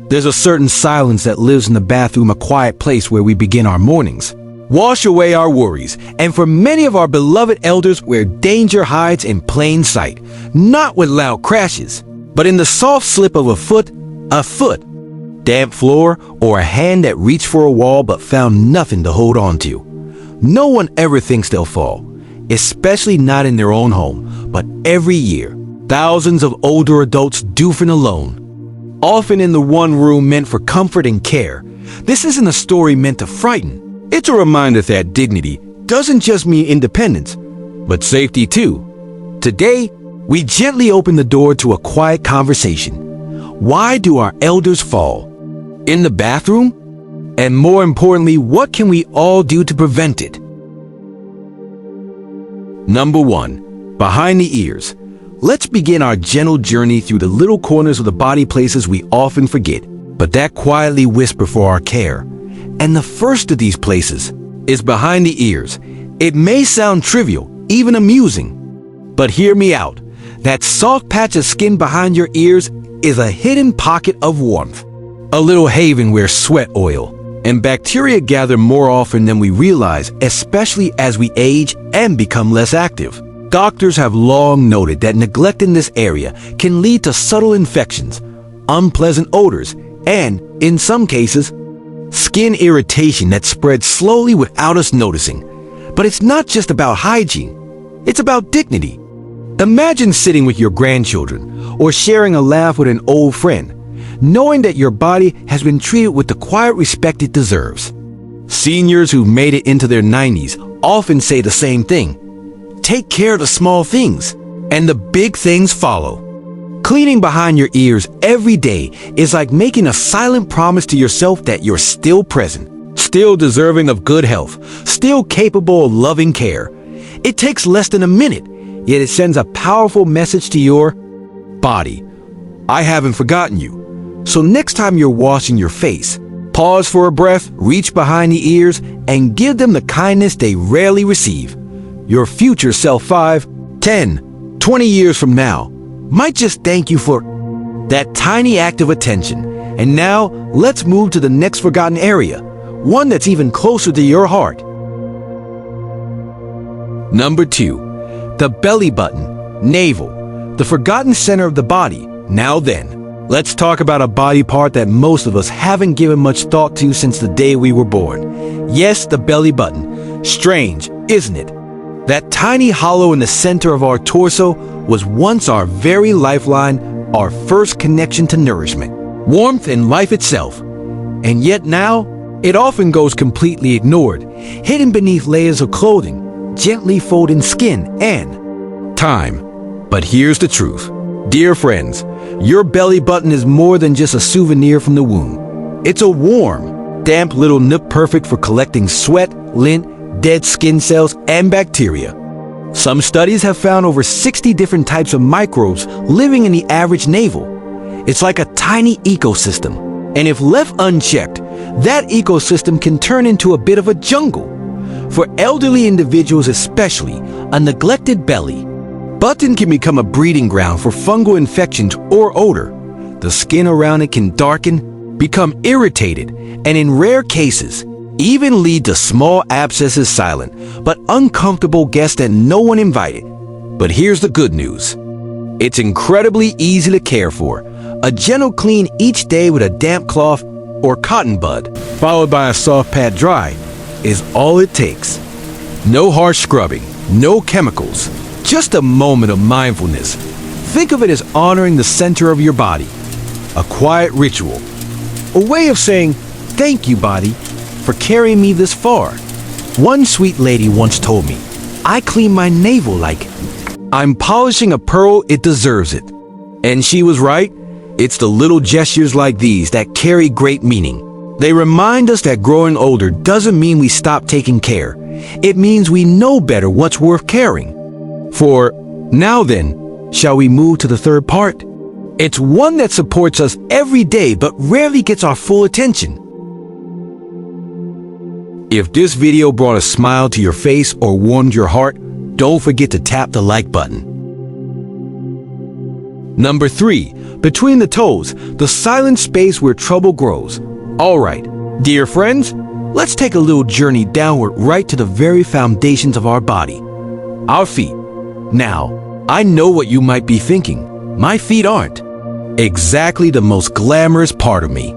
There's a certain silence that lives in the bathroom, a quiet place where we begin our mornings. Wash away our worries, and for many of our beloved elders, where danger hides in plain sight, not with loud crashes, but in the soft slip of a foot, damp floor, or a hand that reached for a wall but found nothing to hold on to. No one ever thinks they'll fall, especially not in their own home, but every year, thousands of older adults doofing alone, often in the one room meant for comfort and care. This isn't a story meant to frighten. It's a reminder that dignity doesn't just mean independence, but safety too. Today, we gently open the door to a quiet conversation. Why do our elders fall? In the bathroom? And more importantly, what can we all do to prevent it? Number 1. Behind the ears. Let's begin our gentle journey through the little corners of the body, places we often forget, but that quietly whisper for our care. And the first of these places is behind the ears. It may sound trivial, even amusing, but hear me out. That soft patch of skin behind your ears is a hidden pocket of warmth, a little haven where sweat oil and bacteria gather more often than we realize, especially as we age and become less active. Doctors have long noted that neglecting this area can lead to subtle infections, unpleasant odors, and, in some cases, skin irritation that spreads slowly without us noticing. But it's not just about hygiene, it's about dignity. Imagine sitting with your grandchildren or sharing a laugh with an old friend, knowing that your body has been treated with the quiet respect it deserves. Seniors who've made it into their 90s often say the same thing. Take care of the small things, and the big things follow. Cleaning behind your ears every day is like making a silent promise to yourself that you're still present, still deserving of good health, still capable of loving care. It takes less than a minute, yet it sends a powerful message to your body. I haven't forgotten you. So next time you're washing your face, pause for a breath, reach behind the ears, and give them the kindness they rarely receive. Your future self 5, 10, 20 years from now might just thank you for that tiny act of attention. And now, let's move to the next forgotten area, one that's even closer to your heart. Number 2. The belly button, navel, the forgotten center of the body. Now then, let's talk about a body part that most of us haven't given much thought to since the day we were born. Yes, the belly button. Strange, isn't it? That tiny hollow in the center of our torso was once our very lifeline, our first connection to nourishment, warmth, and life itself. And yet now, it often goes completely ignored, hidden beneath layers of clothing, gently folding skin and time. But here's the truth. Dear friends, your belly button is more than just a souvenir from the womb. It's a warm, damp little nook perfect for collecting sweat, lint, dead skin cells, and bacteria. Some studies have found over 60 different types of microbes living in the average navel. It's like a tiny ecosystem, and if left unchecked, that ecosystem can turn into a bit of a jungle. For elderly individuals especially, a neglected belly button can become a breeding ground for fungal infections or odor. The skin around it can darken, become irritated, and in rare cases, even lead to small abscesses, silent but uncomfortable guests that no one invited. But here's the good news. It's incredibly easy to care for. A gentle clean each day with a damp cloth or cotton bud, followed by a soft pad dry, is all it takes. No harsh scrubbing, no chemicals, just a moment of mindfulness. Think of it as honoring the center of your body, a quiet ritual, a way of saying, thank you, body, for carrying me this far. One sweet lady once told me, I clean my navel like I'm polishing a pearl, it deserves it. And she was right. It's the little gestures like these that carry great meaning. They remind us that growing older doesn't mean we stop taking care. It means we know better what's worth caring for. Now then, shall we move to the third part? It's one that supports us every day but rarely gets our full attention. If this video brought a smile to your face or warmed your heart, don't forget to tap the like button. Number 3. Between the toes, the silent space where trouble grows. Alright, dear friends, let's take a little journey downward right to the very foundations of our body. Our feet. Now, I know what you might be thinking. My feet aren't exactly the most glamorous part of me.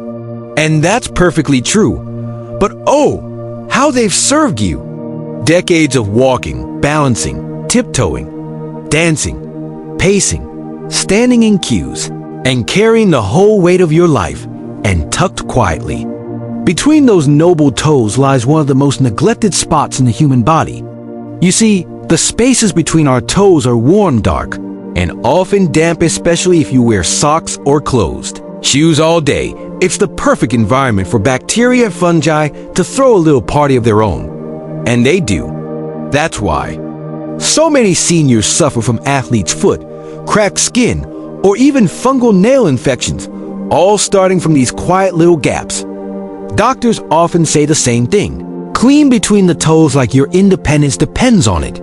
And that's perfectly true. But oh, how they've served you. Decades of walking, balancing, tiptoeing, dancing, pacing, standing in queues, and carrying the whole weight of your life, and tucked quietly. Between those noble toes lies one of the most neglected spots in the human body. You see, the spaces between our toes are warm dark, and often damp, especially if you wear socks or closed shoes all day. It's the perfect environment for bacteria and fungi to throw a little party of their own. And they do. That's why so many seniors suffer from athlete's foot, cracked skin, or even fungal nail infections, all starting from these quiet little gaps. Doctors often say the same thing. Clean between the toes like your independence depends on it.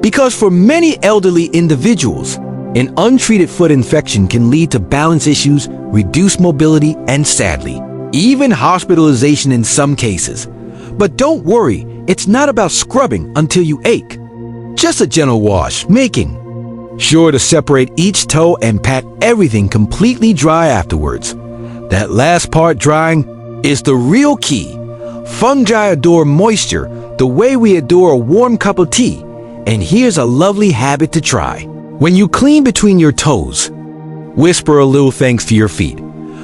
Because for many elderly individuals, an untreated foot infection can lead to balance issues, reduced mobility, and sadly, even hospitalization in some cases. But don't worry, it's not about scrubbing until you ache. Just a gentle wash, making sure to separate each toe and pat everything completely dry afterwards. That last part, drying, is the real key. Fungi adore moisture the way we adore a warm cup of tea. And here's a lovely habit to try. When you clean between your toes, whisper a little thanks to your feet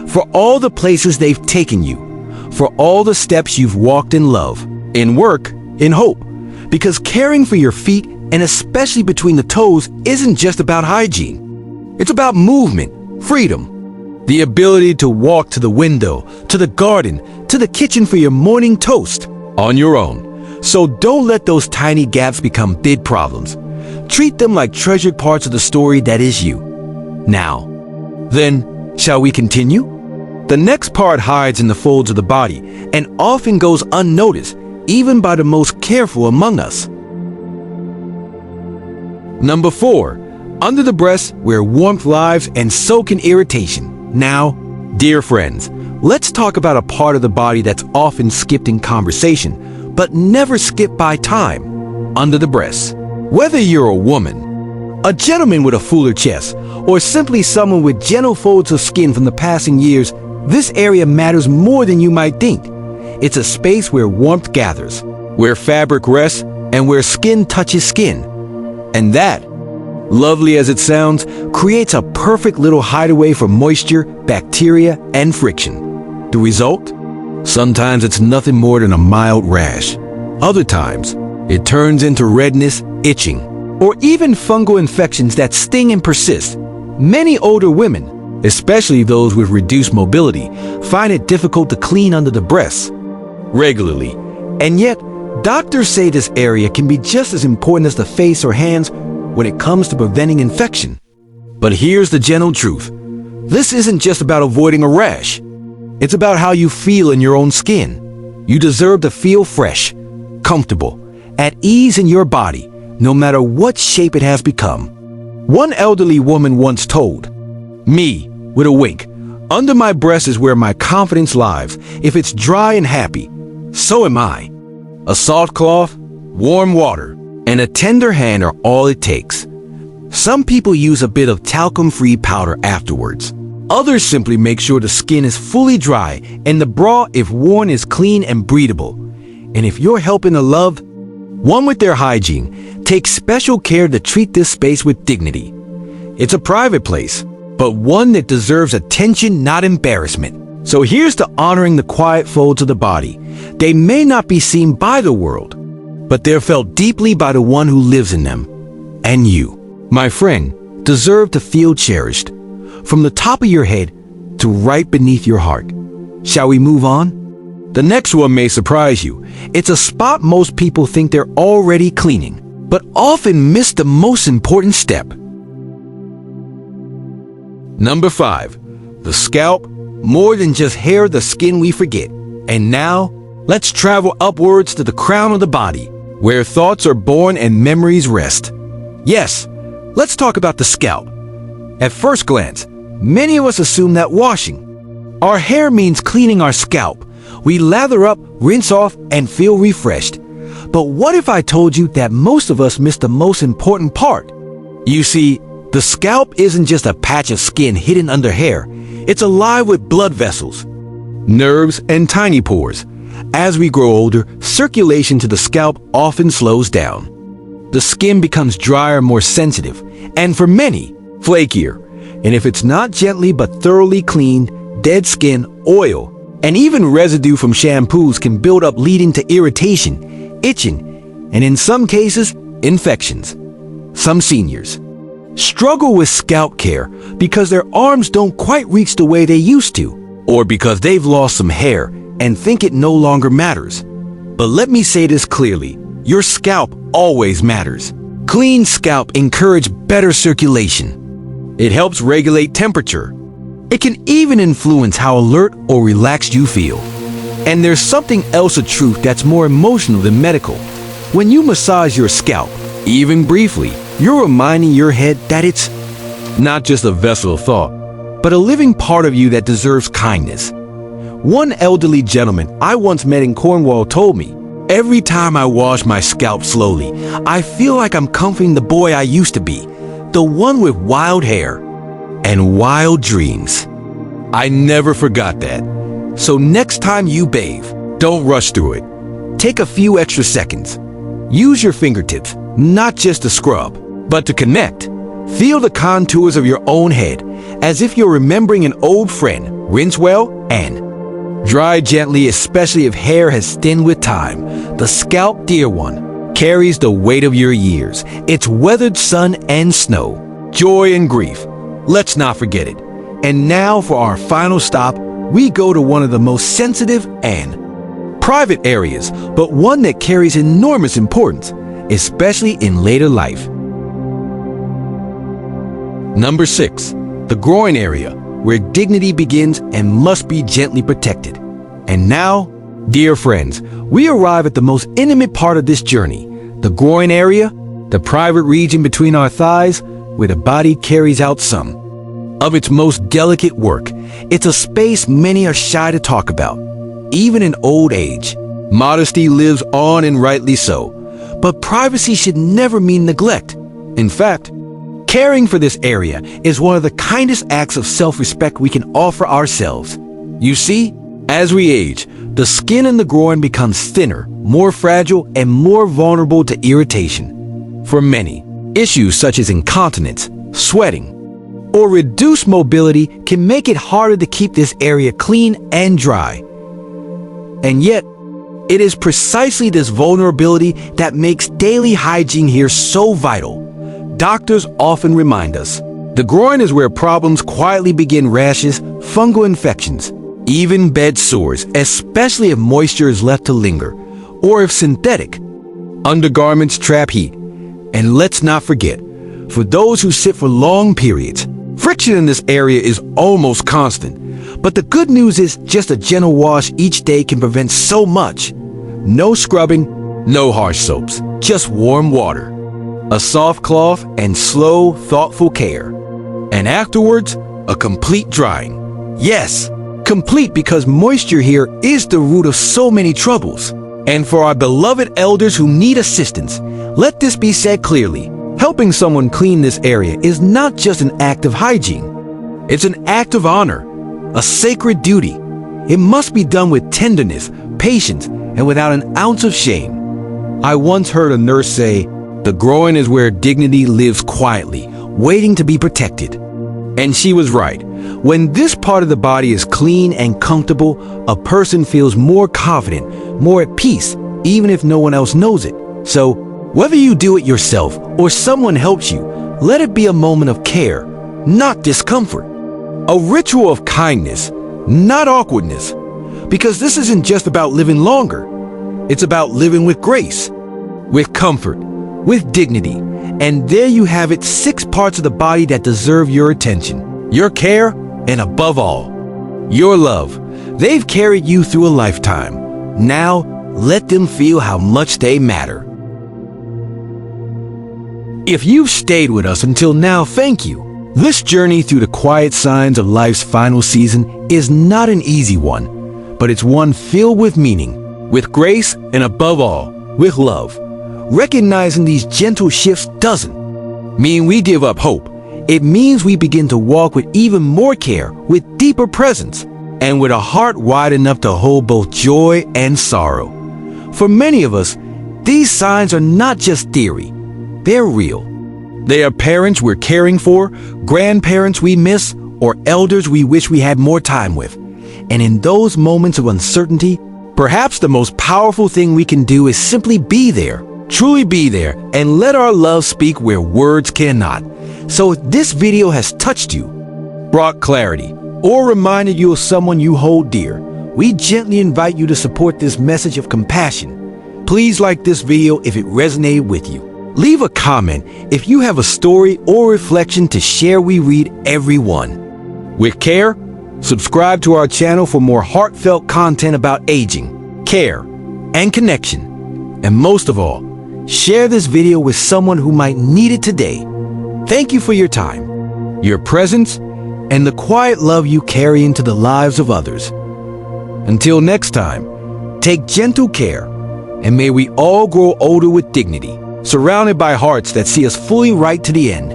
for all the places they've taken you, for all the steps you've walked in love, in work, in hope. Because caring for your feet, and especially between the toes, isn't just about hygiene. It's about movement, freedom, the ability to walk to the window, to the garden, to the kitchen for your morning toast on your own. So don't let those tiny gaps become big problems. Treat them like treasured parts of the story that is you. Now, then, shall we continue? The next part hides in the folds of the body and often goes unnoticed, even by the most careful among us. Number 4. Under the breast, where warmth lives and so can irritation. Now, dear friends, let's talk about a part of the body that's often skipped in conversation, but never skipped by time. Under the breast. Whether you're a woman, a gentleman with a fuller chest, or simply someone with gentle folds of skin from the passing years, this area matters more than you might think. It's a space where warmth gathers, where fabric rests, and where skin touches skin. And that, lovely as it sounds, creates a perfect little hideaway for moisture, bacteria, and friction. The result? Sometimes it's nothing more than a mild rash. Other times, it turns into redness, itching, or even fungal infections that sting and persist. Many older women, especially those with reduced mobility, find it difficult to clean under the breasts regularly. And yet, doctors say this area can be just as important as the face or hands when it comes to preventing infection. But here's the gentle truth. This isn't just about avoiding a rash. It's about how you feel in your own skin. You deserve to feel fresh, comfortable, at ease in your body, no matter what shape it has become. One elderly woman once told me, with a wink, "Under my breast is where my confidence lies. If it's dry and happy, so am I. A soft cloth, warm water, and a tender hand are all it takes." Some people use a bit of talcum-free powder afterwards. Others simply make sure the skin is fully dry and the bra, if worn, is clean and breathable. And if you're helping a loved one with their hygiene, take special care to treat this space with dignity. It's a private place, but one that deserves attention, not embarrassment. So here's to honoring the quiet folds of the body. They may not be seen by the world, but they're felt deeply by the one who lives in them. And you, my friend, deserve to feel cherished, from the top of your head to right beneath your heart. Shall we move on? The next one may surprise you. It's a spot most people think they're already cleaning, but often miss the most important step. Number 5. The scalp. More than just hair, the skin we forget. And now, let's travel upwards to the crown of the body, where thoughts are born and memories rest. Yes, let's talk about the scalp. At first glance, many of us assume that washing. Our hair means cleaning our scalp. We lather up, rinse off, and feel refreshed. But what if I told you that most of us miss the most important part? You see, the scalp isn't just a patch of skin hidden under hair. It's alive with blood vessels, nerves, and tiny pores. As we grow older, circulation to the scalp often slows down. The skin becomes drier, more sensitive, and for many, flakier. And if it's not gently but thoroughly cleaned, dead skin, oil, and even residue from shampoos can build up, leading to irritation, itching, and in some cases, infections. Some seniors struggle with scalp care because their arms don't quite reach the way they used to, or because they've lost some hair and think it no longer matters. But let me say this clearly, your scalp always matters. Clean scalp encourages better circulation. It helps regulate temperature. It can even influence how alert or relaxed you feel. And there's something else of truth that's more emotional than medical. When you massage your scalp, even briefly, you're reminding your head that it's not just a vessel of thought, but a living part of you that deserves kindness. One elderly gentleman I once met in Cornwall told me, "Every time I wash my scalp slowly, I feel like I'm comforting the boy I used to be, the one with wild hair and wild dreams." I never forgot that. So next time you bathe, don't rush through it. Take a few extra seconds. Use your fingertips, not just to scrub, but to connect. Feel the contours of your own head, as if you're remembering an old friend. Rinse well and dry gently, especially if hair has thinned with time. The scalp, dear one, carries the weight of your years. It's weathered sun and snow, joy and grief. Let's not forget it. And now for our final stop, we go to one of the most sensitive and private areas, but one that carries enormous importance, especially in later life. Number 6, the groin area, where dignity begins and must be gently protected. And now, dear friends, we arrive at the most intimate part of this journey, the groin area, the private region between our thighs, where the body carries out some of its most delicate work. It's a space many are shy to talk about, even in old age. Modesty lives on, and rightly so. But privacy should never mean neglect. In fact, caring for this area is one of the kindest acts of self-respect we can offer ourselves. You see, as we age, the skin in the groin becomes thinner, more fragile, and more vulnerable to irritation. For many, issues such as incontinence, sweating, or reduced mobility can make it harder to keep this area clean and dry. And yet, it is precisely this vulnerability that makes daily hygiene here so vital. Doctors often remind us, the groin is where problems quietly begin: rashes, fungal infections, even bed sores, especially if moisture is left to linger, or if synthetic undergarments trap heat. And let's not forget, for those who sit for long periods, friction in this area is almost constant. But the good news is just a gentle wash each day can prevent so much. No scrubbing, no harsh soaps, just warm water, a soft cloth, and slow, thoughtful care. And afterwards, a complete drying. Yes, complete, because moisture here is the root of so many troubles. And for our beloved elders who need assistance, let this be said clearly. Helping someone clean this area is not just an act of hygiene. It's an act of honor, a sacred duty. It must be done with tenderness, patience, and without an ounce of shame. I once heard a nurse say, "The groin is where dignity lives quietly, waiting to be protected." And she was right. When this part of the body is clean and comfortable, a person feels more confident, more at peace, even if no one else knows it. So, whether you do it yourself or someone helps you, let it be a moment of care, not discomfort. A ritual of kindness, not awkwardness. Because this isn't just about living longer. It's about living with grace, with comfort, with dignity. And there you have it, 6 parts of the body that deserve your attention, your care, and above all, your love. They've carried you through a lifetime. Now, let them feel how much they matter. If you've stayed with us until now, thank you. This journey through the quiet signs of life's final season is not an easy one, but it's one filled with meaning, with grace, and above all, with love. Recognizing these gentle shifts doesn't mean we give up hope. It means we begin to walk with even more care, with deeper presence, and with a heart wide enough to hold both joy and sorrow. For many of us, these signs are not just theory, they're real. They are parents we're caring for, grandparents we miss, or elders we wish we had more time with. And in those moments of uncertainty, perhaps the most powerful thing we can do is simply be there, truly be there, and let our love speak where words cannot. So if this video has touched you, brought clarity, or reminded you of someone you hold dear, we gently invite you to support this message of compassion. Please like this video if it resonated with you. Leave a comment if you have a story or reflection to share. We read every one. With care, subscribe to our channel for more heartfelt content about aging, care, and connection. And most of all, share this video with someone who might need it today. Thank you for your time, your presence, and the quiet love you carry into the lives of others. Until next time, take gentle care, and may we all grow older with dignity, surrounded by hearts that see us fully right to the end.